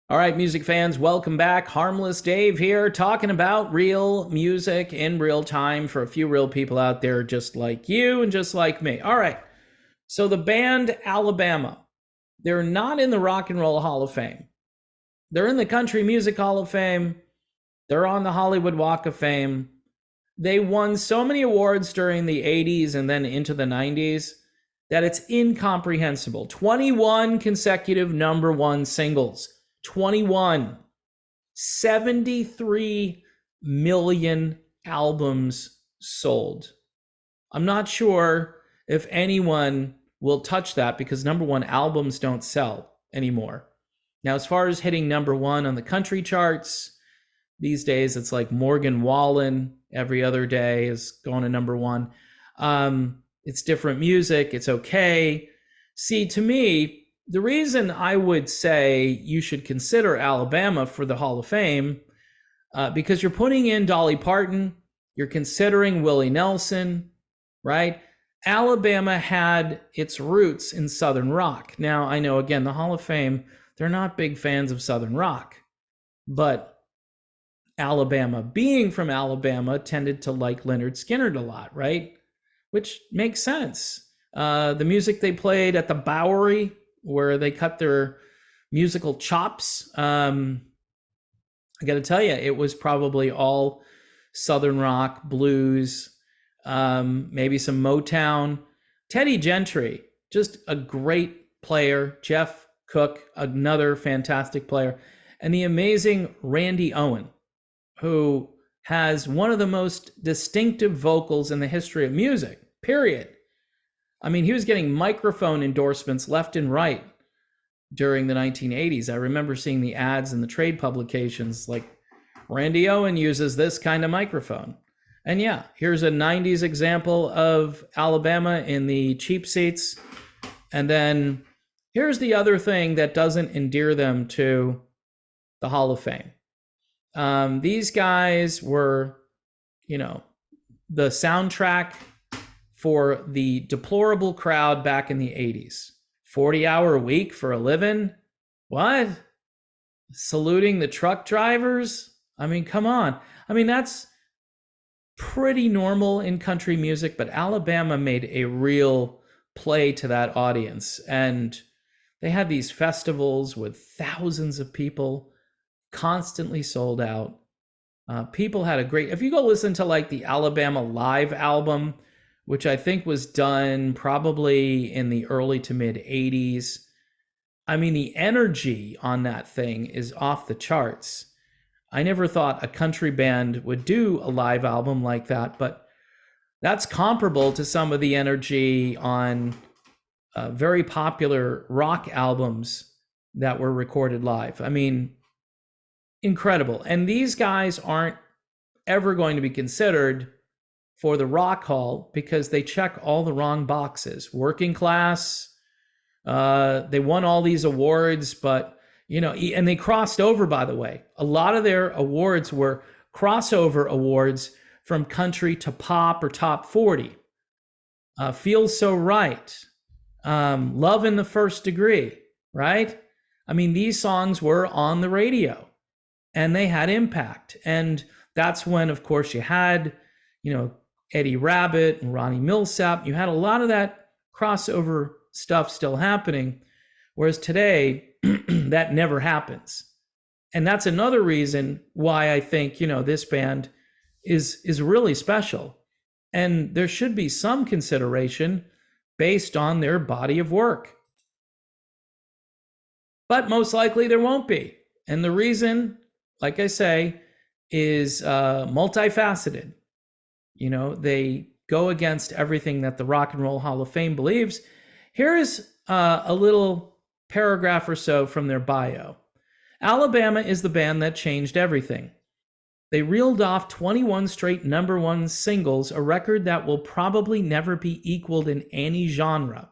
All right, music fans, welcome back. Harmless Dave here, talking about real music in real time for a few real people out there just like you and just like me. All right, so the band Alabama, they're not in the Rock and Roll Hall of Fame. They're in the Country Music Hall of Fame. They're on the Hollywood Walk of Fame. They won so many awards during the 80s and then into the 90s that it's incomprehensible. 21 consecutive number one singles. 21. 73 million albums sold. I'm not sure if anyone will touch that because number one, albums don't sell anymore. Now, as far as hitting number one on the country charts, these days it's like Morgan Wallen every other day is going to number one. It's different music. It's okay. See, to me, the reason I would say you should consider Alabama for the Hall of Fame, because you're putting in Dolly Parton, you're considering Willie Nelson, right? Alabama had its roots in Southern rock. Now, I know, again, the Hall of Fame, they're not big fans of Southern rock, but Alabama, being from Alabama, tended to like Lynyrd Skynyrd a lot, right? Which makes sense. The music they played at the Bowery, where they cut their musical chops, I got to tell you, it was probably all Southern rock, blues, maybe some Motown. Teddy Gentry, just a great player. Jeff Cook, another fantastic player. And the amazing Randy Owen, who has one of the most distinctive vocals in the history of music, period. I mean, he was getting microphone endorsements left and right during the 1980s. I remember seeing the ads in the trade publications like, Randy Owen uses this kind of microphone. And yeah, here's a 90s example of Alabama in the cheap seats. And then here's the other thing that doesn't endear them to the Hall of Fame. These guys were, the soundtrack for the deplorable crowd back in the 80s. 40-hour week for a living? What? Saluting the truck drivers? I mean, come on. I mean, that's pretty normal in country music, but Alabama made a real play to that audience. And they had these festivals with thousands of people, constantly sold out. People had a great, if you go listen to like the Alabama Live album, which I think was done probably in the early to mid 80s. I mean, the energy on that thing is off the charts. I never thought a country band would do a live album like that, but that's comparable to some of the energy on very popular rock albums that were recorded live. I mean, incredible. And these guys aren't ever going to be considered for the Rock Hall because they check all the wrong boxes. Working class, they won all these awards, but and they crossed over, by the way. A lot of their awards were crossover awards from country to pop or top 40. Feels So Right, Love in the First Degree, right? I mean, these songs were on the radio and they had impact. And that's when, of course, you had, Eddie Rabbitt and Ronnie Milsap. You had a lot of that crossover stuff still happening, whereas today that never happens. And that's another reason why I think, this band is really special. And there should be some consideration based on their body of work. But most likely there won't be. And the reason, like I say, is multifaceted. They go against everything that the Rock and Roll Hall of Fame believes. Here is a little paragraph or so from their bio. Alabama is the band that changed everything. They reeled off 21 straight number one singles, a record that will probably never be equaled in any genre.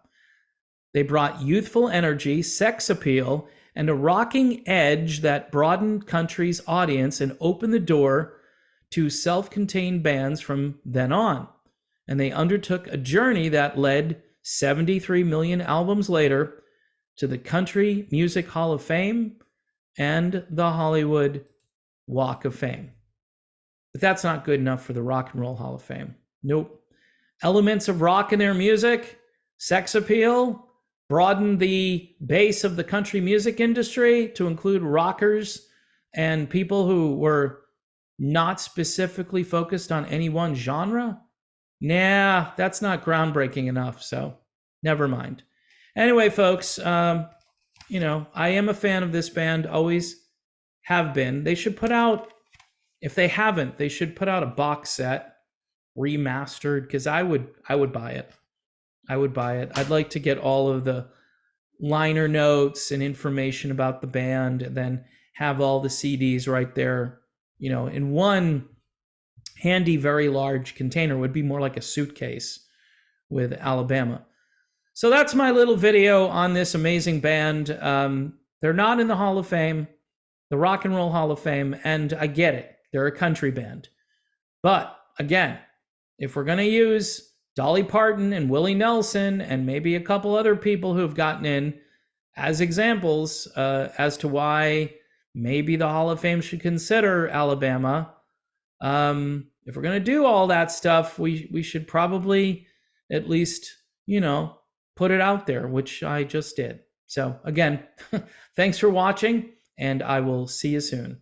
They brought youthful energy, sex appeal, and a rocking edge that broadened country's audience and opened the door to self-contained bands from then on. And they undertook a journey that led 73 million albums later to the Country Music Hall of Fame and the Hollywood Walk of Fame. But that's not good enough for the Rock and Roll Hall of Fame. Nope. Elements of rock in their music, sex appeal, broaden the base of the country music industry to include rockers and people who were not specifically focused on any one genre. Nah, that's not groundbreaking enough, so never mind. Anyway, folks, I am a fan of this band, always have been. They should put out, if they haven't, they should put out a box set, remastered, because I would buy it. I would buy it. I'd like to get all of the liner notes and information about the band, and then have all the CDs right there, in one handy, very large container. Would be more like a suitcase with Alabama. So that's my little video on this amazing band. They're not in the Hall of Fame, the Rock and Roll Hall of Fame, and I get it. They're a country band. But again, if we're going to use Dolly Parton and Willie Nelson and maybe a couple other people who have gotten in as examples as to why maybe the Hall of Fame should consider Alabama, if we're going to do all that stuff, we should probably at least, put it out there, which I just did. So again, thanks for watching, and I will see you soon.